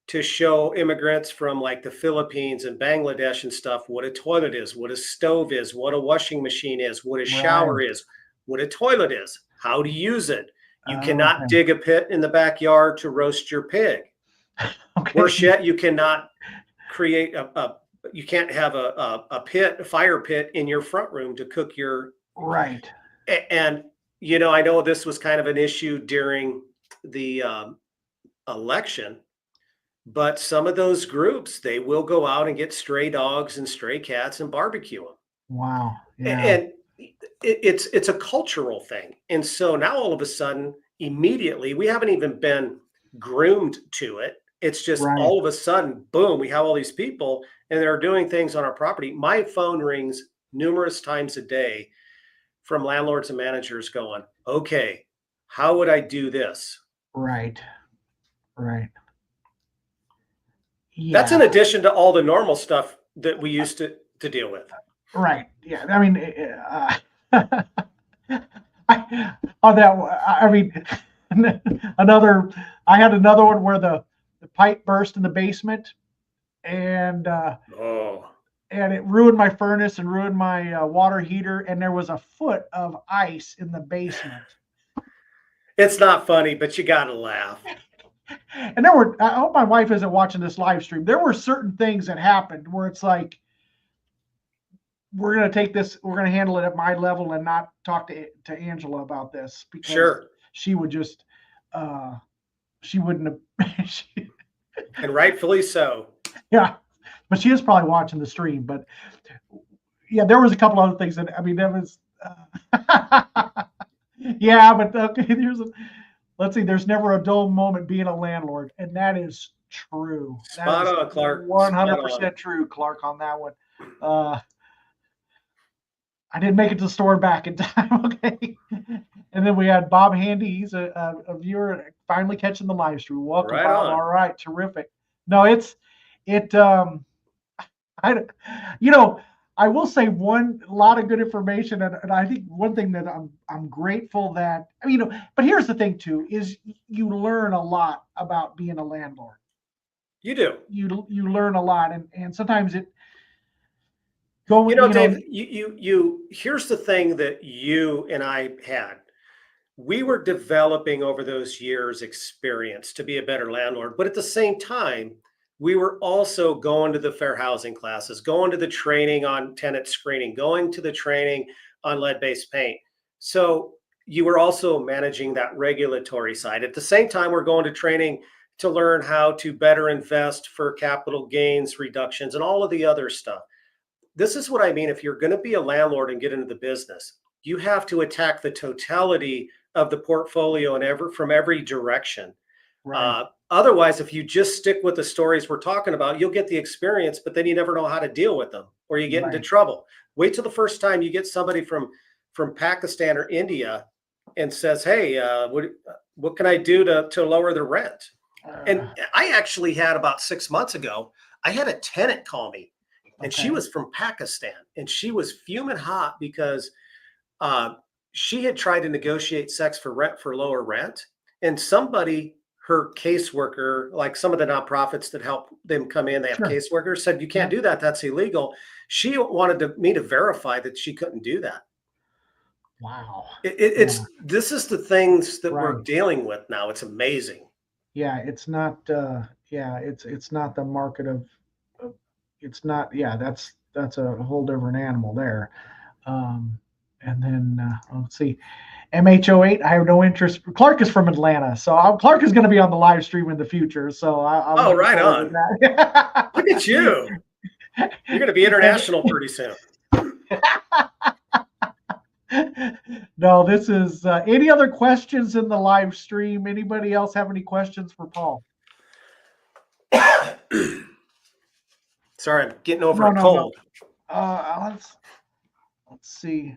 to show immigrants from like the Philippines and Bangladesh and stuff what a toilet is, what a stove is, what a washing machine is, what a shower is, what a toilet is, how to use it. You cannot dig a pit in the backyard to roast your pig. Okay. Worse yet, you cannot create you can't have a fire pit in your front room to cook your. Right. And, I know this was kind of an issue during the election, but some of those groups, they will go out and get stray dogs and stray cats and barbecue them. Wow. Yeah. And it's a cultural thing. And so now all of a sudden, immediately, we haven't even been groomed to it. It's just Right. all of a sudden, boom, we have all these people and they're doing things on our property. My phone rings numerous times a day from landlords and managers going, okay, how would I do this? Right. Right. That's Yeah. in addition to all the normal stuff that we used to deal with. Right. Yeah. I mean, on that, I mean, another. I had another one where the pipe burst in the basement, and Oh, it ruined my furnace and ruined my water heater, and there was a foot of ice in the basement. it's not funny, but you got to laugh. And there were. I hope my wife isn't watching this live stream. There were certain things that happened where it's like, we're going to take this, we're going to handle it at my level and not talk to Angela about this, because Sure. she would just, she wouldn't have, And rightfully so. yeah, but she is probably watching the stream. But yeah, there was a couple other things that, I mean, that was, yeah, but okay, let's see, there's never a dull moment being a landlord. And that is true. Spot on, Clark. 100% true, Clark, on that one. I didn't make it to the store back in time. Okay. And then we had Bob Handy. He's a viewer finally catching the live stream. Welcome, Right Bob. on. All right. Terrific. No, I will say one lot of good information. And I think one thing that I'm grateful that, but here's the thing too, is you learn a lot about being a landlord. You do. You learn a lot. And sometimes it, Dave, here's the thing that you and I had. We were developing over those years experience to be a better landlord, but at the same time, we were also going to the fair housing classes, going to the training on tenant screening, going to the training on lead-based paint. So you were also managing that regulatory side. At the same time, we're going to training to learn how to better invest for capital gains reductions and all of the other stuff. This is what I mean. If you're going to be a landlord and get into the business, you have to attack the totality of the portfolio and from every direction. Right. Otherwise, if you just stick with the stories we're talking about, you'll get the experience, but then you never know how to deal with them, or you get into trouble. Wait till the first time you get somebody from Pakistan or India and says, "Hey, what can I do to lower the rent?" And I actually had about 6 months ago, I had a tenant call me. And she was from Pakistan, and she was fuming hot because she had tried to negotiate sex for rent for lower rent. And somebody, her caseworker, like some of the nonprofits that help them come in, they have caseworkers, said, "You can't do that. That's illegal." She wanted me to verify that she couldn't do that. Wow. This is the things that we're dealing with now. It's amazing. Yeah, it's not. It's not the market of. It's not. Yeah, that's a whole different animal there. And then let's see, MH08. I have no interest. Clark is from Atlanta, so Clark is going to be on the live stream in the future. So I'm right on. Look at you. You're going to be international pretty soon. No, this is any other questions in the live stream? Anybody else have any questions for Paul? Sorry, I'm getting over a cold. No. Let's see.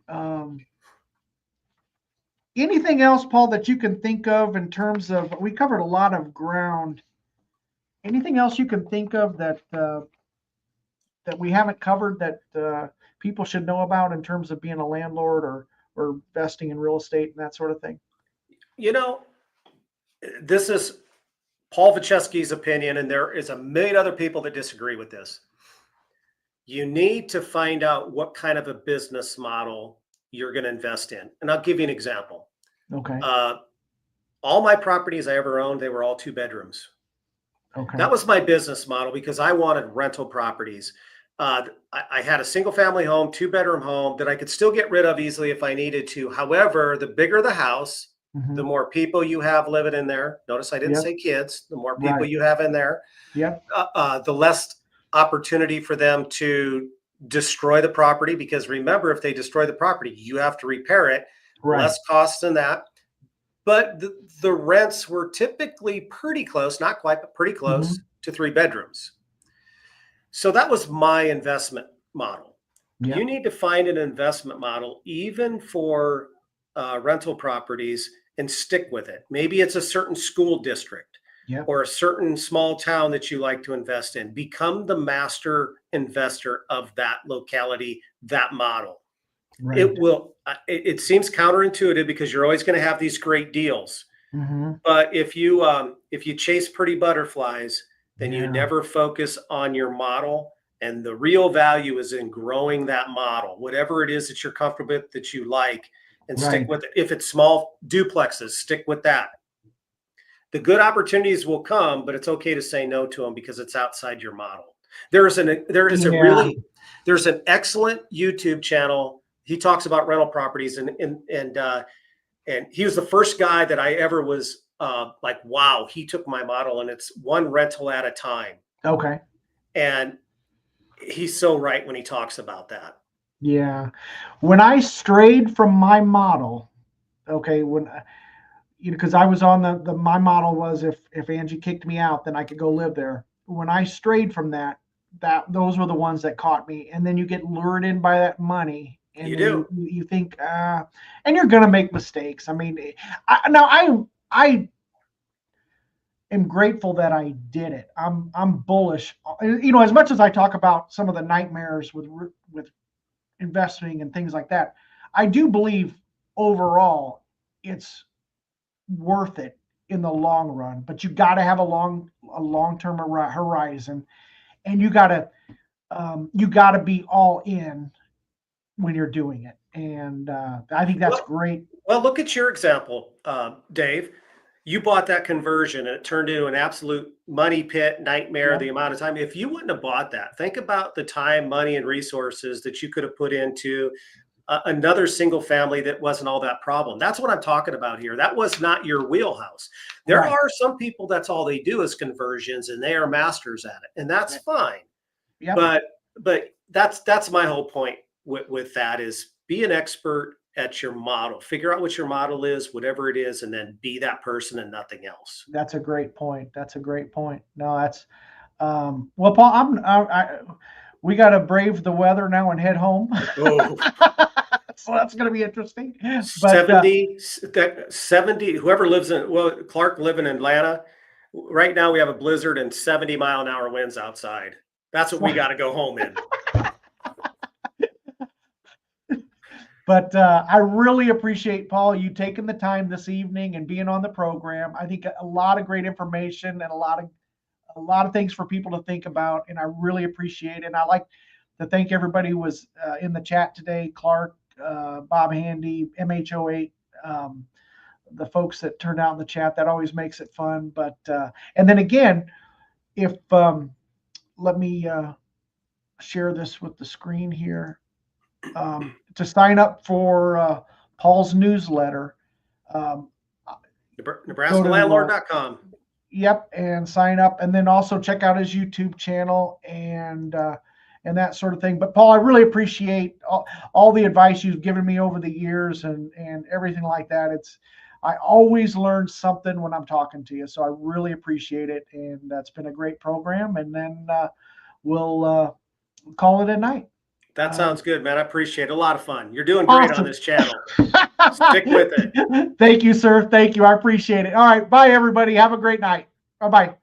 Anything else, Paul, that you can think of in terms of, we covered a lot of ground. Anything else you can think of that we haven't covered that people should know about in terms of being a landlord or investing in real estate and that sort of thing? This is Paul Vojchehoske's opinion, and there is a million other people that disagree with this. You need to find out what kind of a business model you're going to invest in. And I'll give you an example. Okay. All my properties I ever owned, they were all 2 bedrooms. Okay. That was my business model because I wanted rental properties. I had a single family home, 2-bedroom home that I could still get rid of easily if I needed to. However, the bigger the house, the more people you have living in there. Notice I didn't say kids. The more people you have in there, the less opportunity for them to destroy the property, because remember, if they destroy the property, you have to repair it. Right. Less cost than that. But the rents were typically pretty close, not quite, but pretty close to 3 bedrooms. So that was my investment model. Yeah. You need to find an investment model, even for rental properties, and stick with it. Maybe it's a certain school district or a certain small town that you like to invest in. Become the master investor of that locality, that model. Right. It will. It seems counterintuitive because you're always going to have these great deals. But if you chase pretty butterflies, then you never focus on your model. And the real value is in growing that model, whatever it is that you're comfortable with, that you like, and stick with it. If it's small duplexes, stick with that. The good opportunities will come, but it's okay to say no to them because it's outside your model. There's an excellent YouTube channel. He talks about rental properties, and he was the first guy that I ever was like, wow, he took my model, and it's one rental at a time. Okay. And he's so right when he talks about that. Yeah. When I strayed from my model, okay, because I was on my model was if Angie kicked me out, then I could go live there. When I strayed from that those were the ones that caught me. And then you get lured in by that money, and you think, and you're gonna make mistakes. I mean, I am grateful that I did it. I'm bullish. As much as I talk about some of the nightmares with investing and things like that, I do believe overall it's worth it in the long run. But you got to have a long-term horizon, and you got to be all in when you're doing it. And I think that's great. Well, look at your example, Dave. You bought that conversion and it turned into an absolute money pit nightmare. The amount of time, if you wouldn't have bought that, think about the time, money, and resources that you could have put into another single family that wasn't all that problem. That's what I'm talking about here. That was not your wheelhouse. There are some people that's all they do is conversions, and they are masters at it, and that's fine. But that's my whole point with that is be an expert at your model. Figure out what your model is, whatever it is, and then be that person and nothing else. That's a great point. No, that's well, Paul, we got to brave the weather now and head home. Oh. So that's going to be interesting. But 70, whoever lives Clark living in Atlanta, right now we have a blizzard and 70-mile-an-hour winds outside. That's what we got to go home in. But I really appreciate, Paul, you taking the time this evening and being on the program. I think a lot of great information and a lot of things for people to think about, and I really appreciate it. And I like to thank everybody who was in the chat today: Clark, Bob Handy, MH08, the folks that turned out in the chat. That always makes it fun. But and then again, if let me share this with the screen here. To sign up for Paul's newsletter, Nebraska-landlord.com. Yep, and sign up, and then also check out his YouTube channel and that sort of thing. But Paul, I really appreciate all the advice you've given me over the years and everything like that. I always learn something when I'm talking to you, so I really appreciate it, and that's been a great program. And then we'll call it a night. That sounds good, man. I appreciate it. A lot of fun. You're doing great on this channel. Stick with it. Thank you, sir. Thank you. I appreciate it. All right. Bye, everybody. Have a great night. Bye-bye.